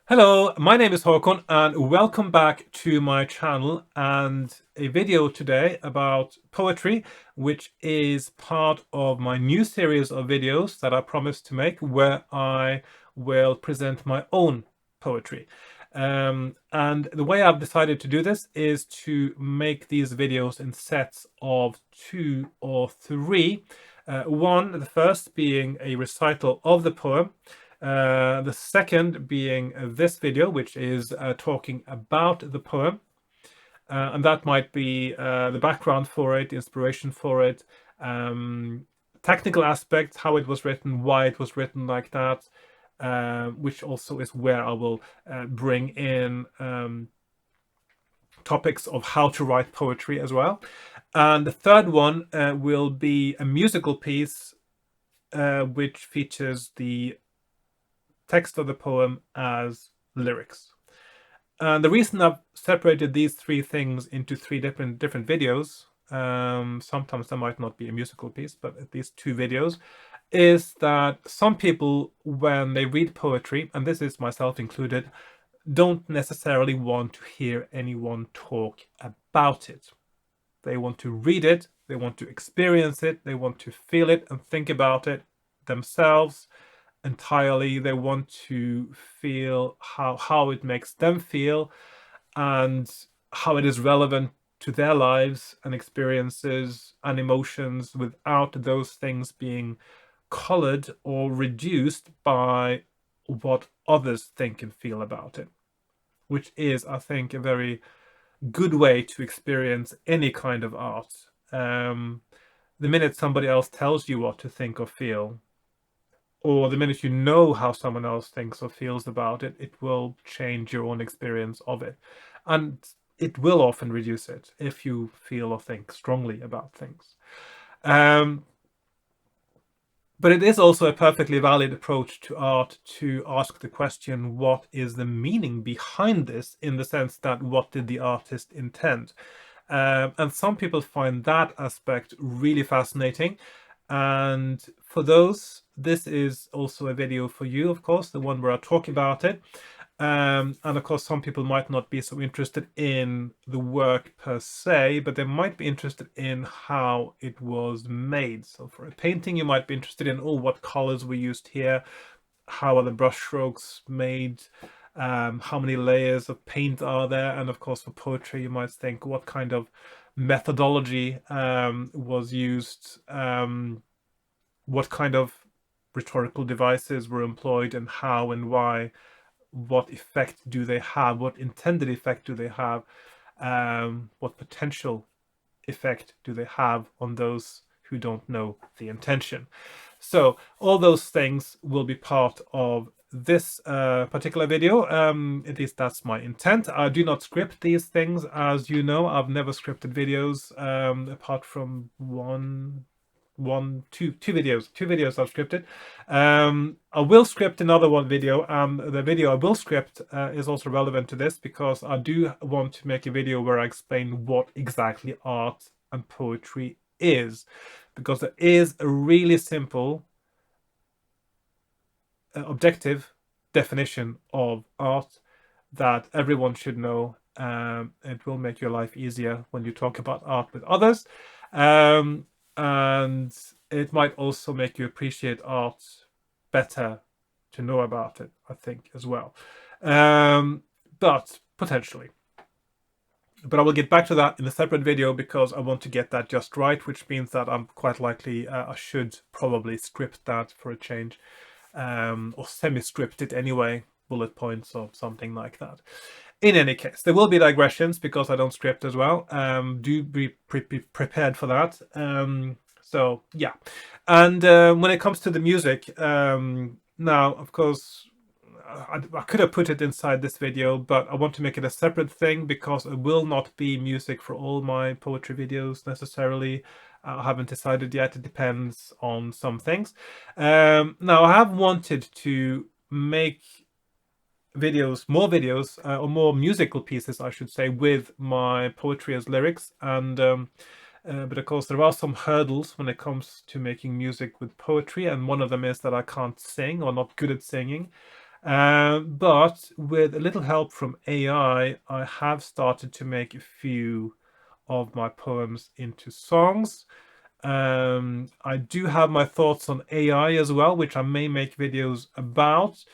Hello, my name is Hakon and welcome back to my channel and a video today about poetry, which is part of my new series of videos that I promised to make where I will present my own poetry. And the way I've decided to do this is to make these videos in sets of 2 or 3. The first being a recital of the poem, the second being this video, which is talking about the poem. And that might be the background for it, inspiration for it, technical aspects, how it was written, why it was written like that, which also is where I will bring in topics of how to write poetry as well. And the third one will be a musical piece which features the text of the poem as lyrics. And the reason I've separated these 3 things into 3 different videos, sometimes there might not be a musical piece, but at least 2 videos, is that some people, when they read poetry, and this is myself included, don't necessarily want to hear anyone talk about it. They want to read it, they want to experience it, they want to feel it and think about it themselves entirely. They want to feel how it makes them feel and how it is relevant to their lives and experiences and emotions without those things being colored or reduced by what others think and feel about it, which is, I think, a very good way to experience any kind of art. The minute somebody else tells you what to think or feel, or the minute you know how someone else thinks or feels about it, it will change your own experience of it. And it will often reduce it if you feel or think strongly about things. But it is also a perfectly valid approach to art to ask the question, what is the meaning behind this, in the sense that what did the artist intend? And some people find that aspect really fascinating. And for those, this is also a video for you, of course, the one where I talk about it. And of course, some people might not be so interested in the work per se, but they might be interested in how it was made. So for a painting, you might be interested in, oh, what colors were used here? How are the brush strokes made? How many layers of paint are there? And of course, for poetry, you might think, what kind of methodology was used? What kind of rhetorical devices were employed, and how and why? What effect do they have? What intended effect do they have? What potential effect do they have on those who don't know the intention? So all those things will be part of this particular video. At least that's my intent. I do not script these things, as you know. I've never scripted videos apart from two videos I've scripted. I will script another one video. The video I will script is also relevant to this, because I do want to make a video where I explain what exactly art and poetry is, because there is a really simple objective definition of art that everyone should know. It will make your life easier when you talk about art with others. And it might also make you appreciate art better to know about it, I think, as well. But potentially. But I will get back to that in a separate video, because I want to get that just right, which means that I'm quite likely I should probably script that for a change, or semi-script it anyway, bullet points or something like that. In any case, there will be digressions because I don't script as well. Do be prepared for that. So yeah, and when it comes to the music, now of course I could have put it inside this video, but I want to make it a separate thing, because it will not be music for all my poetry videos necessarily. I haven't decided yet. It depends on some things. Now I have wanted to make more videos, or more musical pieces, I should say, with my poetry as lyrics. And but of course, there are some hurdles when it comes to making music with poetry, and one of them is that I can't sing, or not good at singing. But with a little help from AI, I have started to make a few of my poems into songs. I do have my thoughts on AI as well, which I may make videos about.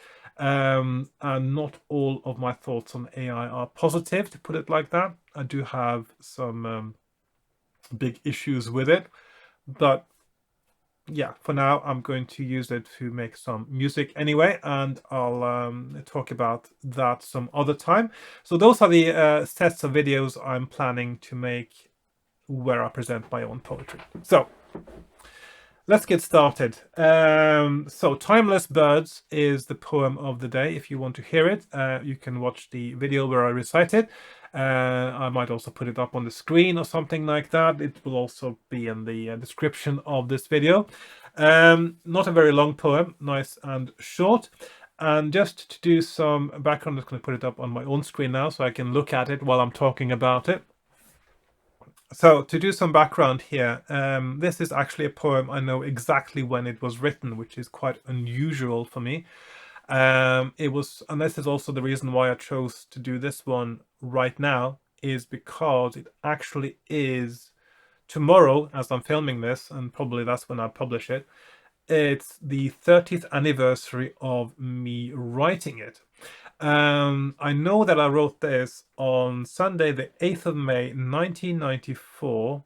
And not all of my thoughts on AI are positive, to put it like that. I do have some big issues with it. But yeah, for now, I'm going to use it to make some music anyway, and I'll talk about that some other time. So those are the sets of videos I'm planning to make where I present my own poetry. So let's get started. So Timeless Birds is the poem of the day. If you want to hear it, you can watch the video where I recite it. I might also put it up on the screen or something like that. It will also be in the description of this video. Not a very long poem, nice and short. And just to do some background, I'm just going to put it up on my own screen now so I can look at it while I'm talking about it. So to do some background here, this is actually a poem I know exactly when it was written, which is quite unusual for me. It was, and this is also the reason why I chose to do this one right now, is because it actually is tomorrow, as I'm filming this, and probably that's when I publish it. It's the 30th anniversary of me writing it. I know that I wrote this on Sunday, the 8th of May, 1994,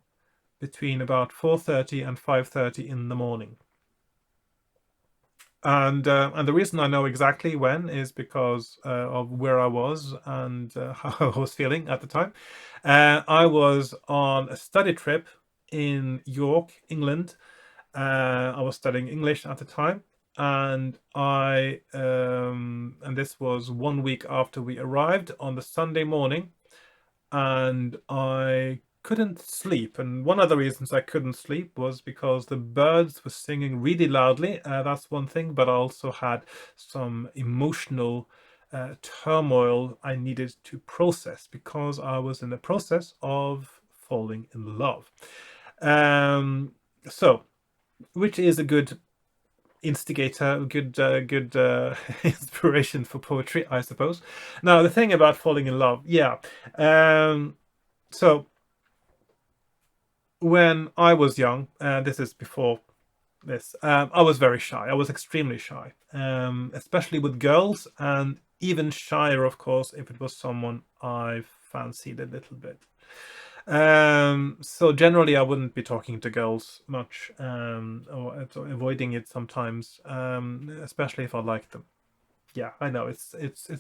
between about 4:30 and 5:30 in the morning. And the reason I know exactly when is because of where I was and how I was feeling at the time. I was on a study trip in York, England. I was studying English at the time, and and this was 1 week after we arrived on the Sunday morning, and I couldn't sleep. And one of the reasons I couldn't sleep was because the birds were singing really loudly. That's one thing, but I also had some emotional turmoil I needed to process because I was in the process of falling in love. So, which is a good instigator, good inspiration for poetry, I suppose. Now, the thing about falling in love, yeah. So when I was young, this is before this, I was very shy. I was extremely shy, especially with girls, and even shyer, of course, if it was someone I fancied a little bit. So generally I wouldn't be talking to girls much, or avoiding it sometimes, especially if I like them. Yeah, I know it's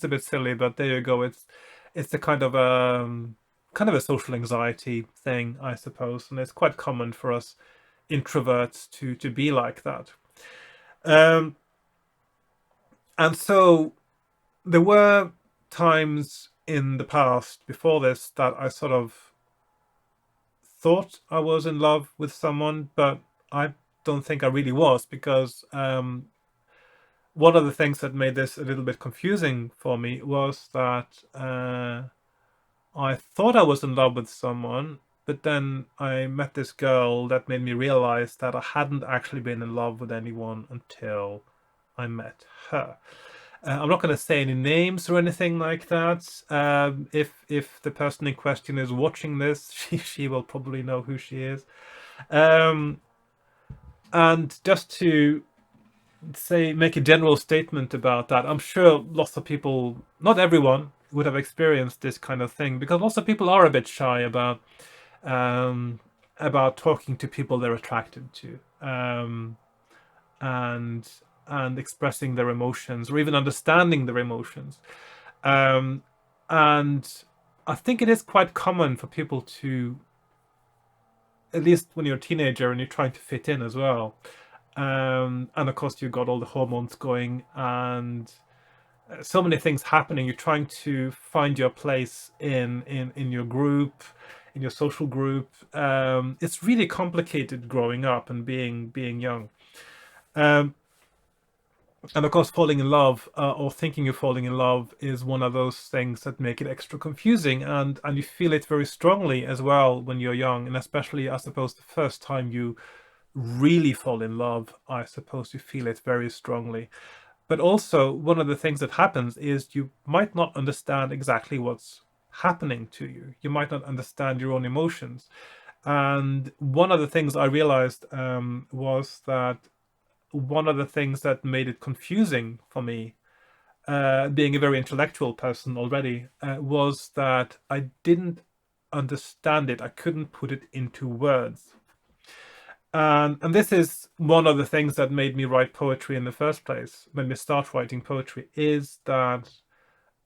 a bit silly, but there you go. It's a kind of a social anxiety thing, I suppose, and it's quite common for us introverts to be like that. And so there were times in the past before this that I sort of thought I was in love with someone, but I don't think I really was, because one of the things that made this a little bit confusing for me was that I thought I was in love with someone, but then I met this girl that made me realize that I hadn't actually been in love with anyone until I met her. I'm not going to say any names or anything like that. If the person in question is watching this, she will probably know who she is. And just to make a general statement about that, I'm sure lots of people, not everyone, would have experienced this kind of thing, because lots of people are a bit shy about talking to people they're attracted to, and expressing their emotions, or even understanding their emotions. And I think it is quite common for people to, at least when you're a teenager and you're trying to fit in as well, and of course you've got all the hormones going and so many things happening. You're trying to find your place in your group, in your social group. It's really complicated growing up and being young. And of course, falling in love, or thinking you're falling in love, is one of those things that make it extra confusing, and you feel it very strongly as well when you're young, and especially, I suppose, the first time you really fall in love, I suppose you feel it very strongly. But also, one of the things that happens is you might not understand exactly what's happening to you. You might not understand your own emotions. And one of the things I realized was that one of the things that made it confusing for me, being a very intellectual person already, was that I didn't understand it. I couldn't put it into words. And this is one of the things that made me write poetry in the first place, made me start writing poetry, is that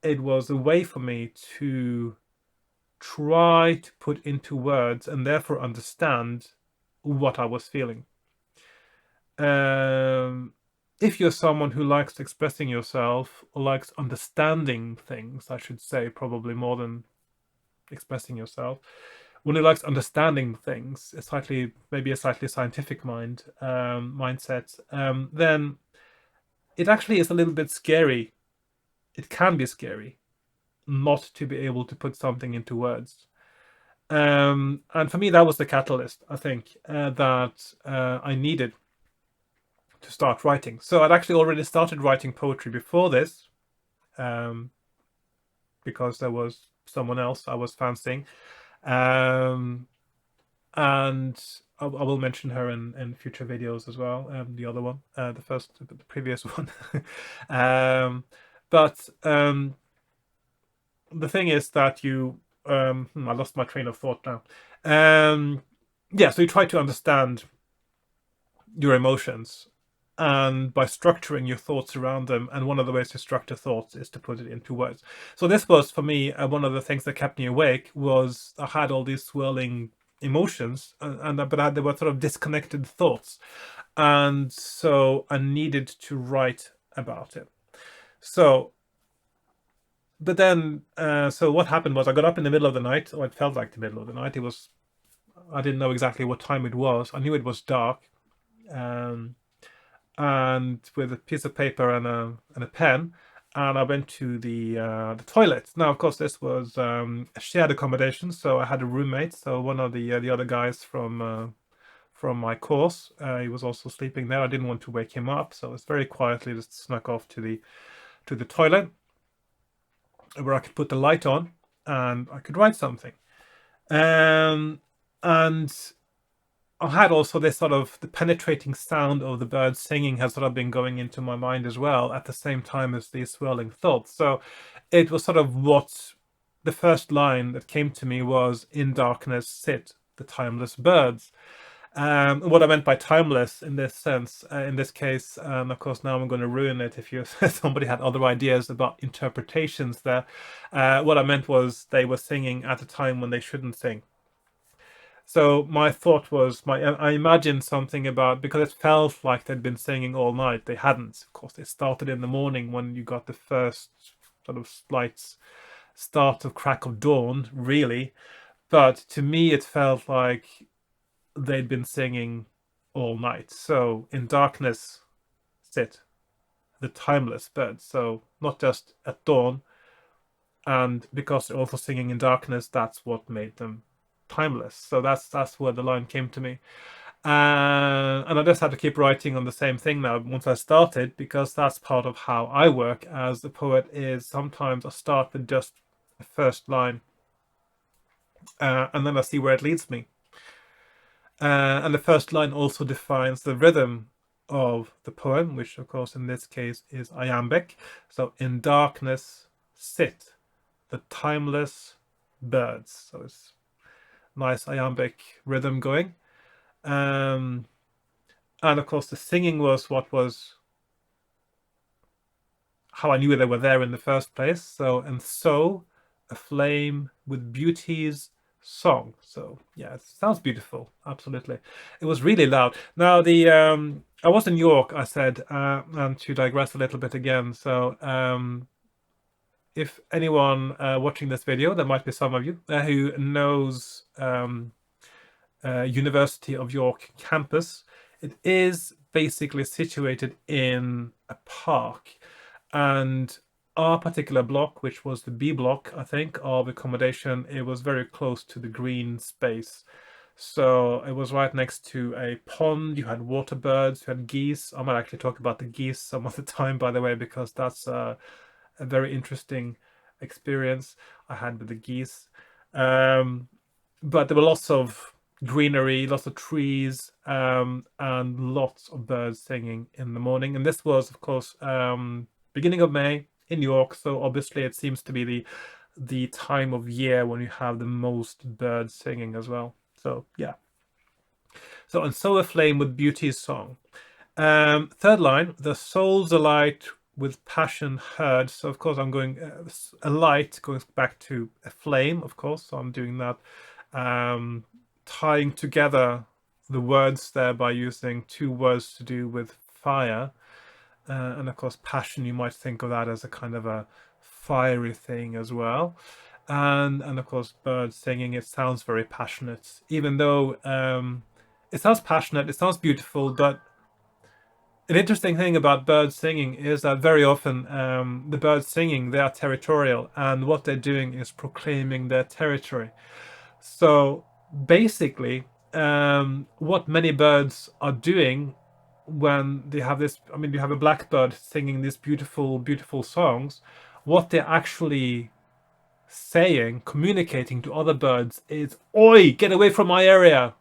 it was a way for me to try to put into words and therefore understand what I was feeling. If you're someone who likes expressing yourself, or likes understanding things, I should say, probably more than expressing yourself, one who likes understanding things, maybe a slightly scientific mindset, then it actually is a little bit scary. It can be scary not to be able to put something into words. And for me, that was the catalyst, I think, that I needed to start writing. So I'd actually already started writing poetry before this, um, because there was someone else I was fancying. Um, and I will mention her in future videos as well. The other one, the previous one. um, but the thing is that I lost my train of thought now. Yeah, so you try to understand your emotions, and by structuring your thoughts around them, and one of the ways to structure thoughts is to put it into words. So this was, for me, one of the things that kept me awake. Was I had all these swirling emotions, but they were sort of disconnected thoughts, and so I needed to write about it. So but then so what happened was I got up in the middle of the night, or it felt like the middle of the night. I didn't know exactly what time it was. I knew it was dark. um, and with a piece of paper and a pen, and I went to the toilet. Now, of course, this was a shared accommodation, so I had a roommate. So one of the other guys from my course, he was also sleeping there. I didn't want to wake him up, so I was very quietly just snuck off to the toilet, where I could put the light on and I could write something. And I had also this sort of the penetrating sound of the birds singing has sort of been going into my mind as well, at the same time as these swirling thoughts. So it was sort of what the first line that came to me was, "In darkness sit the timeless birds." What I meant by timeless in this sense, in this case, and of course now I'm going to ruin it if somebody had other ideas about interpretations there. What I meant was they were singing at a time when they shouldn't sing. So my thought was, I imagined something about, because it felt like they'd been singing all night. They hadn't. Of course, they started in the morning when you got the first sort of slight start of crack of dawn, really. But to me, it felt like they'd been singing all night. So in darkness sit the timeless birds. So not just at dawn, and because they're also singing in darkness, that's what made them timeless. So that's where the line came to me. And I just had to keep writing on the same thing now once I started, because that's part of how I work as a poet. Is sometimes I start with just the first line, and then I see where it leads me. And the first line also defines the rhythm of the poem, which of course in this case is iambic. So in darkness sit the timeless birds. So it's nice iambic rhythm going. And of course the singing was how I knew they were there in the first place. So, and so aflame with beauty's song. So yeah, it sounds beautiful. Absolutely. It was really loud. Now I was in New York, I said, and to digress a little bit again. So if anyone watching this video, there might be some of you who knows University of York campus. It is basically situated in a park, and our particular block, which was the B block, I think, of accommodation, it was very close to the green space. So it was right next to a pond. You had water birds, you had geese. I might actually talk about the geese some of the time, by the way, because that's a very interesting experience I had with the geese. Um, but there were lots of greenery, lots of trees, and lots of birds singing in the morning. And this was, of course, beginning of May in New York. So obviously, it seems to be the time of year when you have the most birds singing as well. So yeah. So and so aflame with beauty's song. Third line, the soul's alight with passion heard. So of course I'm going a light going back to a flame, of course. So I'm doing that, tying together the words there by using two words to do with fire. And of course, passion, you might think of that as a kind of a fiery thing as well. And of course, birds singing, it sounds very passionate, even though it sounds passionate, it sounds beautiful, but an interesting thing about birds singing is that very often the birds singing, they are territorial, and what they're doing is proclaiming their territory. So basically, what many birds are doing when they have this, I mean, you have a blackbird singing these beautiful, beautiful songs, what they're actually saying, communicating to other birds is, Oi, get away from my area.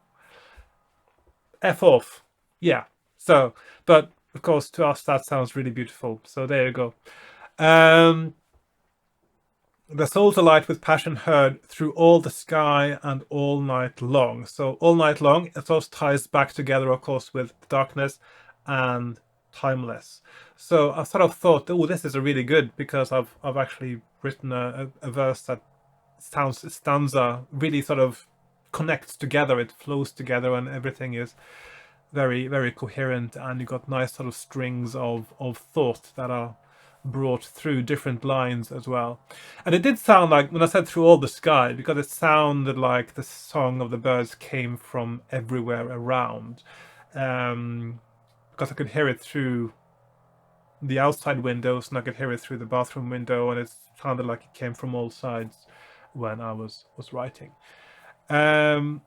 F off. Yeah. So, but of course, to us, that sounds really beautiful. So there you go. Um, the soul's alight with passion heard through all the sky and all night long. So all night long, it also ties back together, of course, with darkness and timeless. So I sort of thought, oh, this is a really good, because I've actually written a verse that sounds stanza really sort of connects together. It flows together, and everything is very, very coherent, and you've got nice sort of strings of thought that are brought through different lines as well. And it did sound like, when I said through all the sky, because it sounded like the song of the birds came from everywhere around, because I could hear it through the outside windows, and I could hear it through the bathroom window, and it sounded like it came from all sides when I was writing. And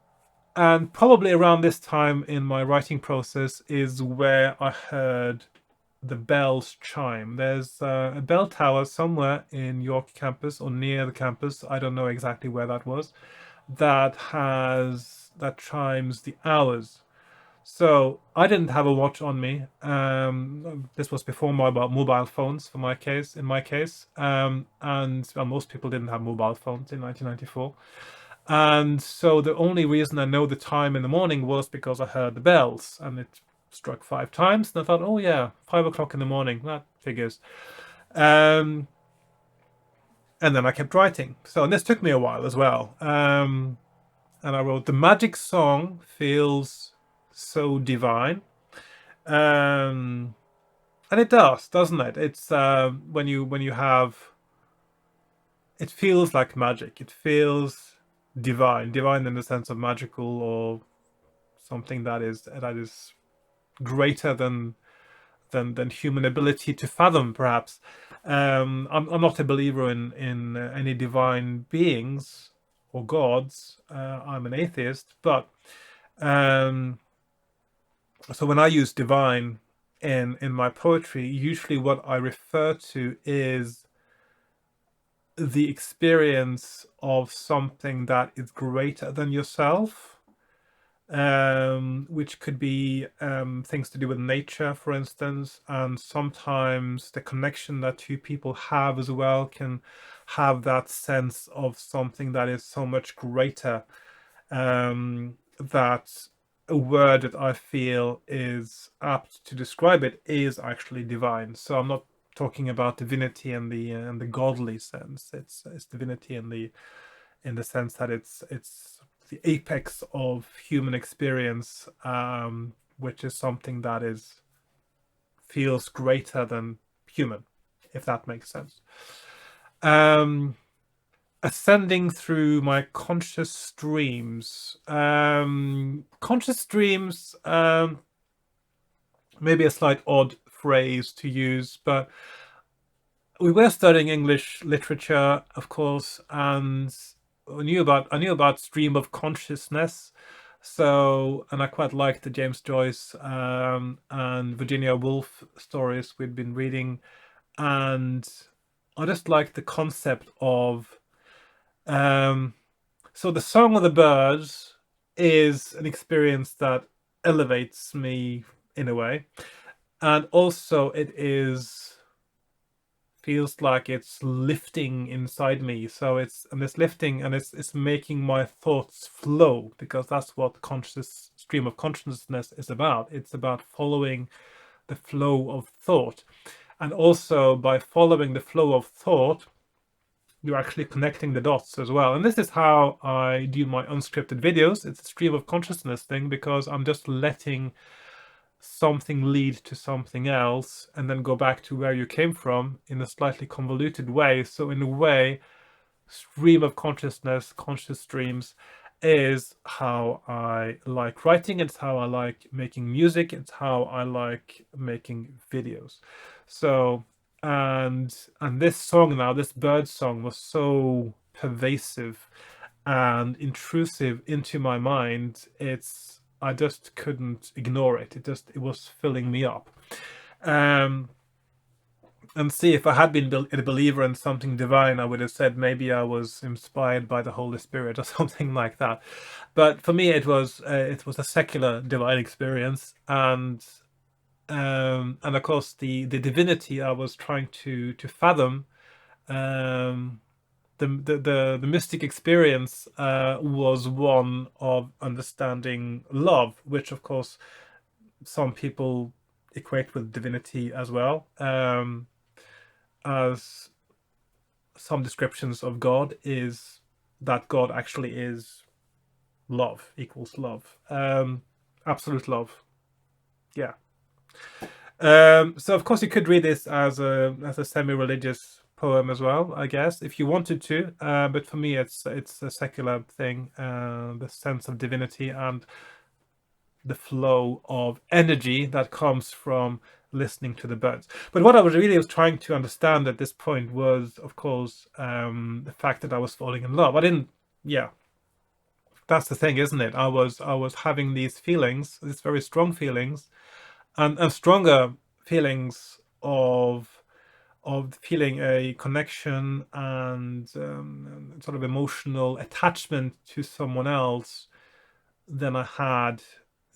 probably around this time in my writing process is where I heard the bells chime. There's a bell tower somewhere in York campus or near the campus. I don't know exactly where that was. That chimes the hours. So I didn't have a watch on me. This was before mobile phones for my case. In my case, and well, most people didn't have mobile phones in 1994. And so the only reason I know the time in the morning was because I heard the bells, and it struck 5 times, and I thought, oh yeah, 5 o'clock in the morning, that figures. Um, and then I kept writing. So, and this took me a while as well. And I wrote, the magic song feels so divine. And it does, doesn't it? It's when you have, it feels like magic. It feels divine in the sense of magical, or something that is greater than human ability to fathom, perhaps. I'm not a believer in any divine beings or gods. I'm an atheist, but so when I use divine in my poetry, usually what I refer to is the experience of something that is greater than yourself, which could be things to do with nature, for instance, and sometimes the connection that two people have as well can have that sense of something that is so much greater, that a word that I feel is apt to describe it is actually divine. So I'm not talking about divinity in the godly sense. It's divinity in the sense that it's the apex of human experience, which is something that feels greater than human, if that makes sense. Ascending through my conscious streams. Conscious streams, maybe a slight odd phrase to use, but we were studying English literature, of course, and I knew about stream of consciousness, So, and I quite liked the James Joyce and Virginia Woolf stories we'd been reading, and I just liked the concept of um, so the Song of the Birds is an experience that elevates me in a way, and also it is feels like it's lifting inside me. So it's lifting, and it's making my thoughts flow, because that's what conscious stream of consciousness is about. It's about following the flow of thought, and also by following the flow of thought, you're actually connecting the dots as well. And this is how I do my unscripted videos. It's a stream of consciousness thing, because I'm just letting something lead to something else and then go back to where you came from in a slightly convoluted way. So in a way, stream of consciousness, conscious streams, is how I like writing. It's how I like making music. It's how I like making videos. So and this song now, this bird song, was so pervasive and intrusive into my mind. I just couldn't ignore it. It was filling me up. Um, and see, if I had been a believer in something divine, I would have said maybe I was inspired by the Holy Spirit or something like that. But for me, it was a secular divine experience, and of course the divinity I was trying to fathom, um, the mystic experience was one of understanding love, which of course some people equate with divinity as well. As some descriptions of God is that God actually is love, equals love, absolute love. Yeah. So of course you could read this as a semi-religious poem as well, I guess, if you wanted to. But for me, it's a secular thing, the sense of divinity and the flow of energy that comes from listening to the birds. But what I was trying to understand at this point was, of course, the fact that I was falling in love. I didn't, yeah, that's the thing, isn't it? I was having these feelings, these very strong feelings, and stronger feelings of feeling a connection and sort of emotional attachment to someone else than I had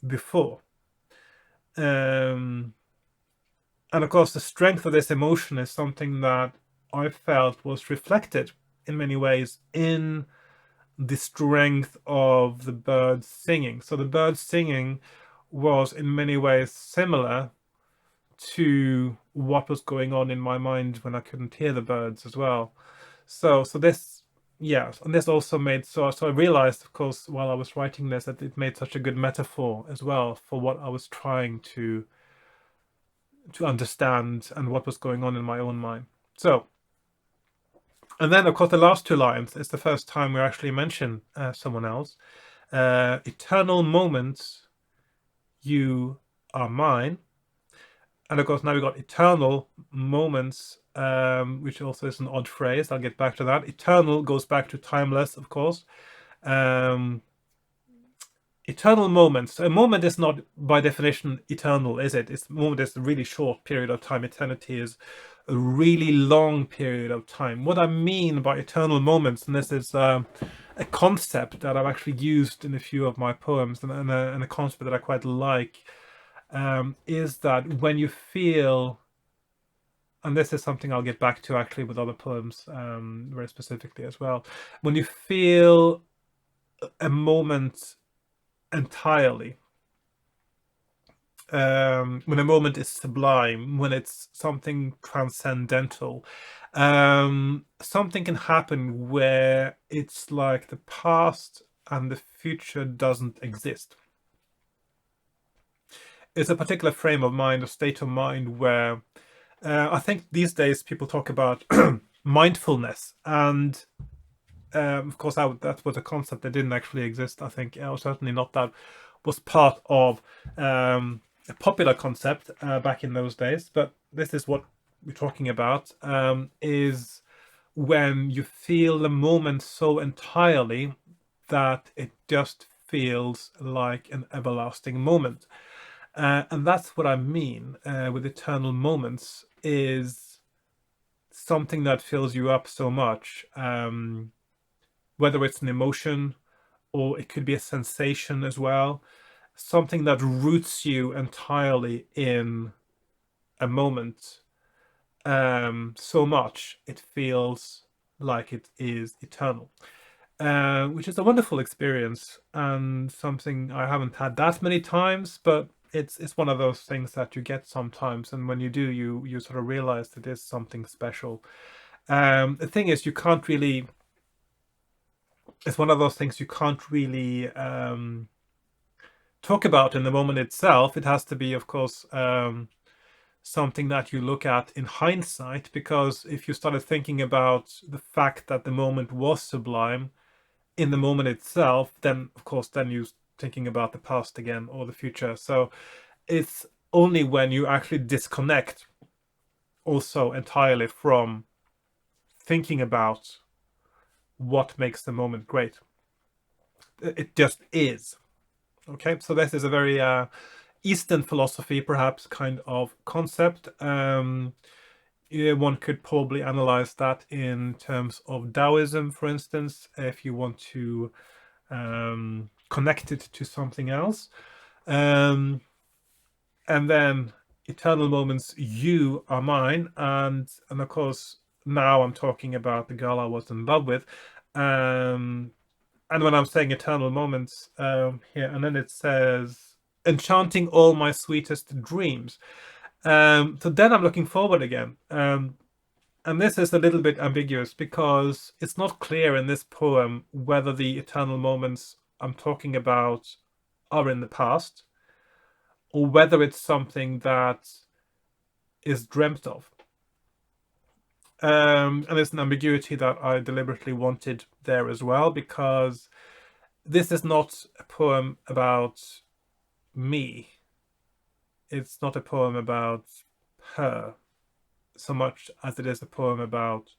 before. And of course, the strength of this emotion is something that I felt was reflected in many ways in the strength of the birds singing. So the birds singing was in many ways similar to what was going on in my mind when I couldn't hear the birds as well. So this, yeah, and this also made, so I realized, of course, while I was writing this, that it made such a good metaphor as well for what I was trying to understand and what was going on in my own mind. So, and then of course the last two lines is the first time we actually mention someone else. Eternal moments, you are mine. And of course now we've got eternal moments, which also is an odd phrase. I'll get back to that. Eternal goes back to timeless, of course. Eternal moments. A moment is not by definition eternal, is it? It's a moment is a really short period of time. Eternity is a really long period of time. What I mean by eternal moments, and this is a concept that I've actually used in a few of my poems, and a concept that I quite like, is that when you feel, and this is something I'll get back to actually with other poems very specifically as well, when you feel a moment entirely, when a moment is sublime, when it's something transcendental, something can happen where it's like the past and the future doesn't exist. It's a particular frame of mind, a state of mind where I think these days people talk about mindfulness, and of course that was a concept that didn't actually exist, I think, or certainly not that was part of a popular concept back in those days. But this is what we're talking about, is when you feel the moment so entirely that it just feels like an everlasting moment. And that's what I mean with eternal moments, is something that fills you up so much, whether it's an emotion or it could be a sensation as well, something that roots you entirely in a moment, so much it feels like it is eternal, which is a wonderful experience and something I haven't had that many times, but it's one of those things that you get sometimes, and when you do, you sort of realize that there's something special. The thing is, you can't really. It's one of those things you can't really talk about in the moment itself. It has to be, of course, something that you look at in hindsight, because if you started thinking about the fact that the moment was sublime in the moment itself, then of course then you're thinking about the past again or the future. So it's only when you actually disconnect also entirely from thinking about what makes the moment great. It just is. Okay, so this is a very Eastern philosophy, perhaps, kind of concept. Yeah, one could probably analyze that in terms of Taoism, for instance, if you want to connect it to something else. And then eternal moments, you are mine, and of course now I'm talking about the girl I was in love with. And when I'm saying eternal moments, here, and then it says enchanting all my sweetest dreams. So then I'm looking forward again. And this is a little bit ambiguous because it's not clear in this poem whether the eternal moments I'm talking about are in the past or whether it's something that is dreamt of. And there's an ambiguity that I deliberately wanted there as well, because this is not a poem about me. It's not a poem about her so much as it is a poem about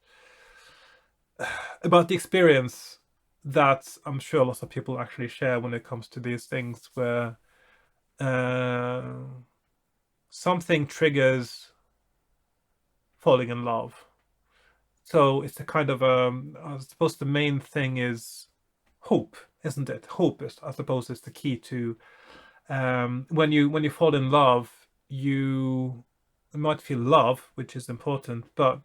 the experience that I'm sure lots of people actually share when it comes to these things, where something triggers falling in love. So it's a kind of I suppose the main thing is hope, isn't it? Hope is, I suppose, is the key to when you fall in love, you might feel love, which is important, but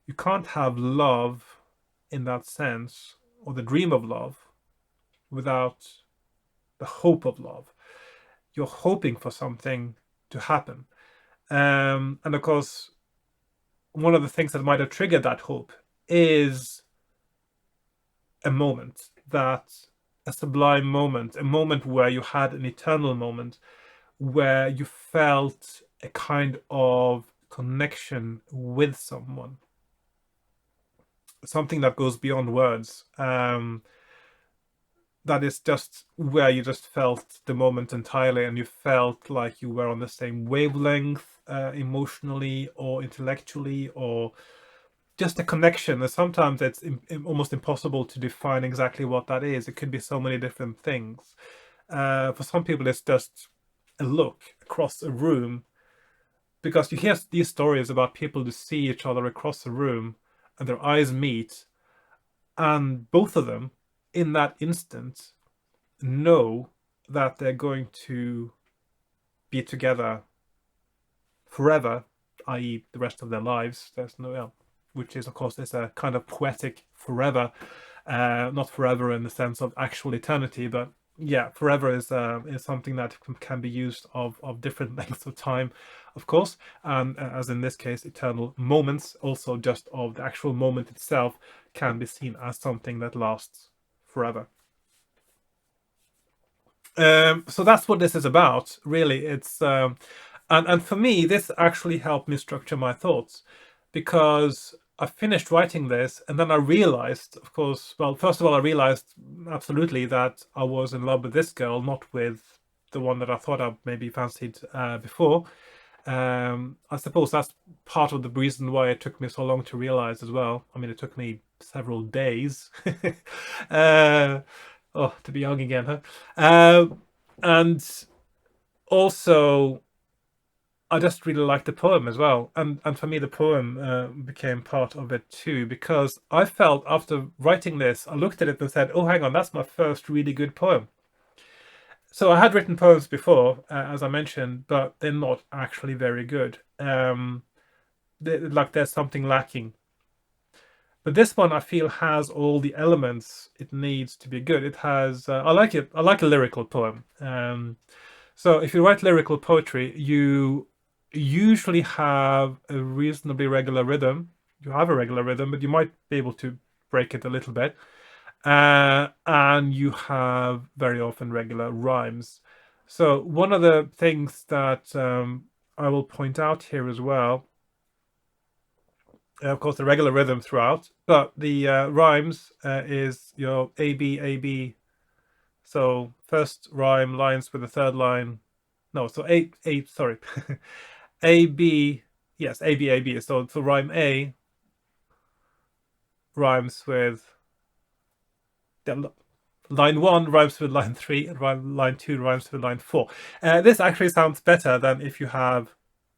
you can't have love in that sense, or the dream of love, without the hope of love. You're hoping for something to happen. And of course, one of the things that might have triggered that hope is a moment, that a sublime moment, a moment where you had an eternal moment, where you felt a kind of connection with someone, something that goes beyond words. That is just where you just felt the moment entirely, and you felt like you were on the same wavelength, emotionally or intellectually, or just a connection. And sometimes it's almost impossible to define exactly what that is. It could be so many different things. For some people, it's just a look across a room, because you hear these stories about people who see each other across a room and their eyes meet, and both of them in that instant know that they're going to be together forever, i.e. the rest of their lives. There's no, which is, of course, is a kind of poetic forever, not forever in the sense of actual eternity, but yeah, forever is something that can be used of different lengths of time, of course, and as in this case, eternal moments, also just of the actual moment itself, can be seen as something that lasts forever. So that's what this is about, really. It's and for me, this actually helped me structure my thoughts, because I finished writing this, and then I realized, of course, well, first of all, I realized absolutely that I was in love with this girl, not with the one that I thought I maybe fancied before. I suppose that's part of the reason why it took me so long to realize as well. I mean, it took me several days. uh, Oh, to be young again, huh? And also, I just really liked the poem as well, and for me, the poem became part of it too, because I felt after writing this, I looked at it and said, "Oh, hang on, that's my first really good poem." So I had written poems before, as I mentioned, but they're not actually very good. Like there's something lacking. But this one I feel has all the elements it needs to be good. It has I like it. I like a lyrical poem. So if you write lyrical poetry, you usually have a reasonably regular rhythm. You have a regular rhythm, but you might be able to break it a little bit. And you have very often regular rhymes. So one of the things that I will point out here as well, of course, the regular rhythm throughout, but the rhymes is your A B A B. So first rhyme lines with the third line. No, so sorry, A B. Yes, A B A B. So rhyme A rhymes with line 1 rhymes with line 3, and line 2 rhymes with line 4. This actually sounds better than if you have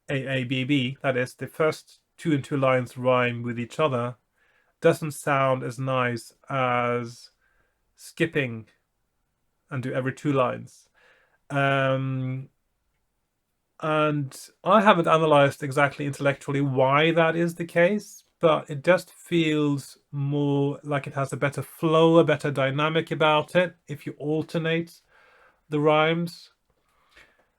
A B B. That is, the first 2 and 2 lines rhyme with each other. Doesn't sound as nice as skipping and do every 2 lines. And I haven't analyzed exactly intellectually why that is the case, but it just feels more like it has a better flow, a better dynamic about it if you alternate the rhymes.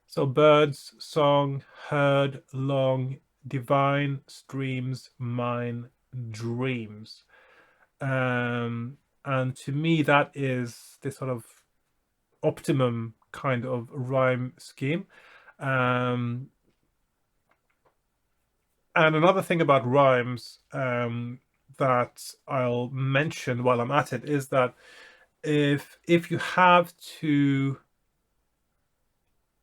So birds, song, heard, long, divine, streams, mine, dreams. And to me, that is the sort of optimum kind of rhyme scheme. Um, And another thing about rhymes that I'll mention while I'm at it is that if you have to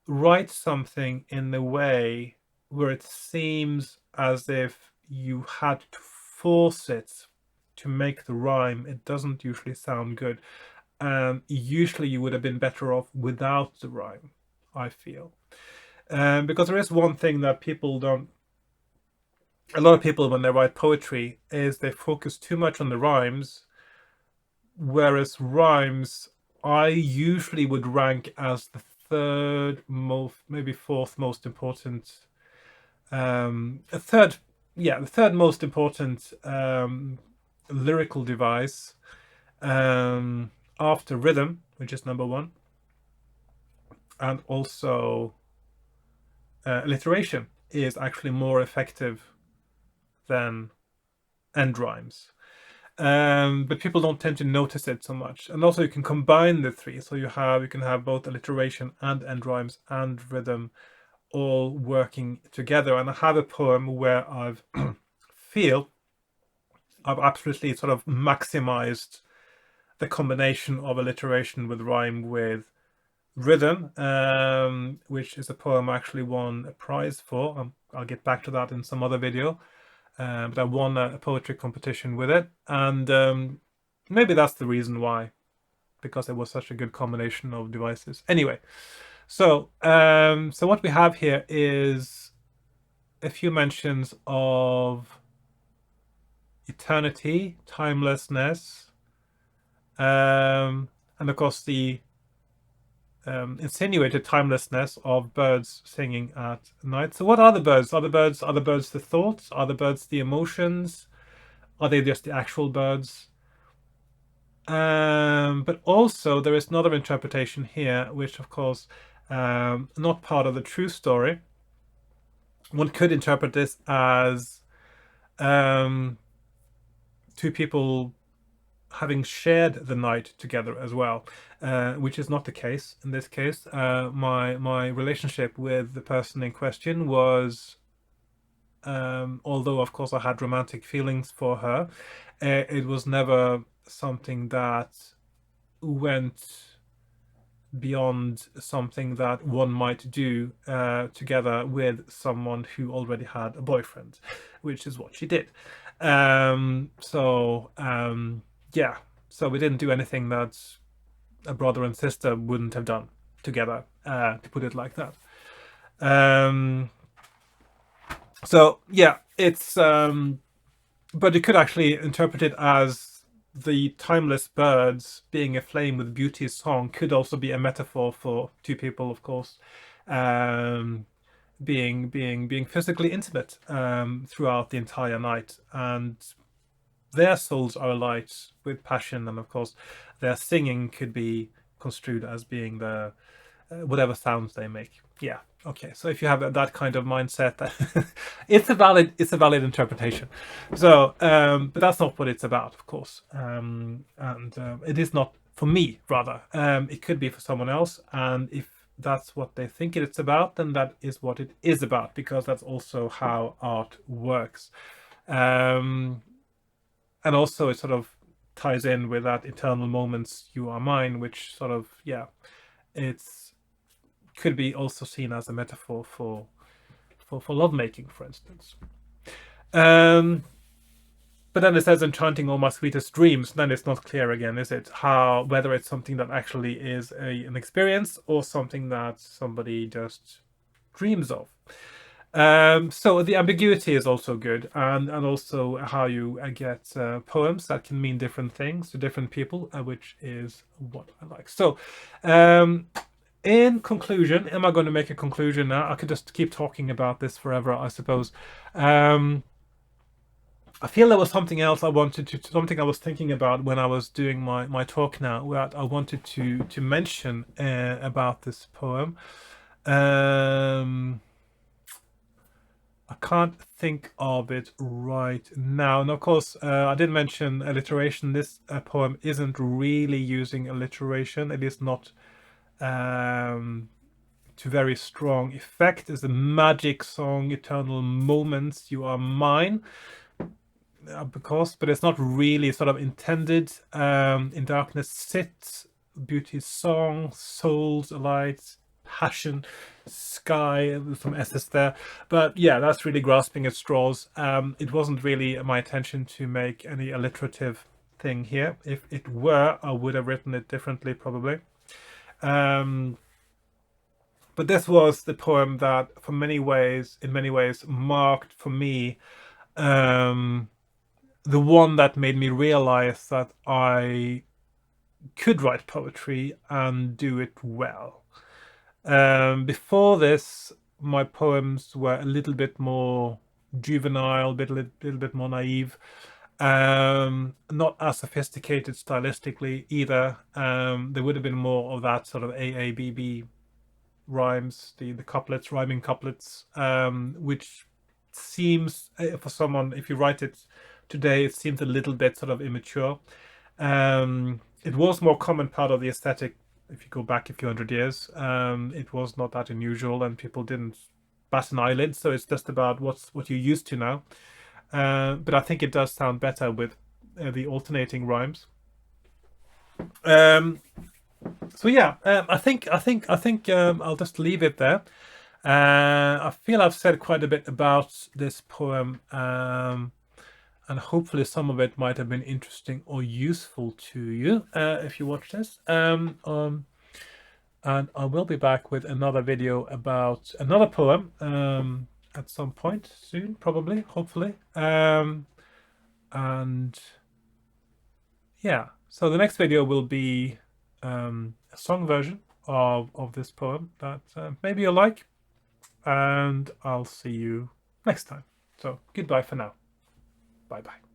write something in a way where it seems as if you had to force it to make the rhyme, it doesn't usually sound good. Usually you would have been better off without the rhyme, I feel. Because there is one thing that people don't a lot of people when they write poetry is they focus too much on the rhymes, whereas rhymes I usually would rank as the third most, maybe fourth most important, a third, yeah, the third most important lyrical device after rhythm, which is number one, and also alliteration is actually more effective than end rhymes. But people don't tend to notice it so much. And also you can combine the three. So you can have both alliteration and end rhymes and rhythm all working together. And I have a poem where I've feel I've absolutely sort of maximized the combination of alliteration with rhyme with rhythm, which is a poem I actually won a prize for. I'll get back to that in some other video. But I won a poetry competition with it, and maybe that's the reason why, because it was such a good combination of devices. Anyway, so what we have here is a few mentions of eternity, timelessness, and of course the insinuated timelessness of birds singing at night. So what are the birds? Are the birds the thoughts? Are the birds the emotions? Are they just the actual birds? But also there is another interpretation here, which of course not part of the true story. One could interpret this as two people having shared the night together as well, which is not the case in this case. My relationship with the person in question was, although of course I had romantic feelings for her, it was never something that went beyond something that one might do together with someone who already had a boyfriend, which is what she did. Yeah, so we didn't do anything that a brother and sister wouldn't have done together, to put it like that. So yeah, it's but you could actually interpret it as the timeless birds being aflame with beauty's song could also be a metaphor for two people, of course, being physically intimate throughout the entire night, and their souls are alight with passion, and of course their singing could be construed as being the whatever sounds they make. Yeah, okay, so if you have that kind of mindset, it's a valid interpretation. So but that's not what it's about, of course, and it is not for me, rather. It could be for someone else, and if that's what they think it's about, then that is what it is about, because that's also how art works. And also it sort of ties in with that eternal moments you are mine, which sort of, yeah, it's could be also seen as a metaphor for lovemaking, for instance. But then it says enchanting all my sweetest dreams. Then it's not clear again, is it? Whether it's something that actually is an experience or something that somebody just dreams of. So the ambiguity is also good, and also how you get poems that can mean different things to different people, which is what I like. So in conclusion, am I going to make a conclusion now? I could just keep talking about this forever, I suppose. I feel there was something else something I was thinking about when I was doing my talk now, that I wanted to mention about this poem. I can't think of it right now. And of course, I did mention alliteration. This poem isn't really using alliteration. It is not to very strong effect. It's a magic song, eternal moments, you are mine. But it's not really sort of intended. In darkness sit, beauty's song, souls alight, passion, sky, some S's there. But yeah, that's really grasping at straws. It wasn't really my intention to make any alliterative thing here. If it were, I would have written it differently, probably. But this was the poem that, in many ways, marked for me the one that made me realize that I could write poetry and do it well. Before this, my poems were a little bit more juvenile, little bit more naive, not as sophisticated stylistically either. There would have been more of that sort of AABB rhymes, the couplets, rhyming couplets, which seems, for someone, if you write it today, it seems a little bit sort of immature. It was more common part of the aesthetic if you go back a few hundred years. It was not that unusual, and people didn't bat an eyelid, so it's just about what you're used to now. But I think it does sound better with the alternating rhymes. So yeah, I think I'll just leave it there. I feel I've said quite a bit about this poem, and hopefully some of it might have been interesting or useful to you if you watch this. And I will be back with another video about another poem at some point soon, probably, hopefully. And yeah, so the next video will be a song version of this poem that maybe you'll like, and I'll see you next time. So goodbye for now. Bye bye.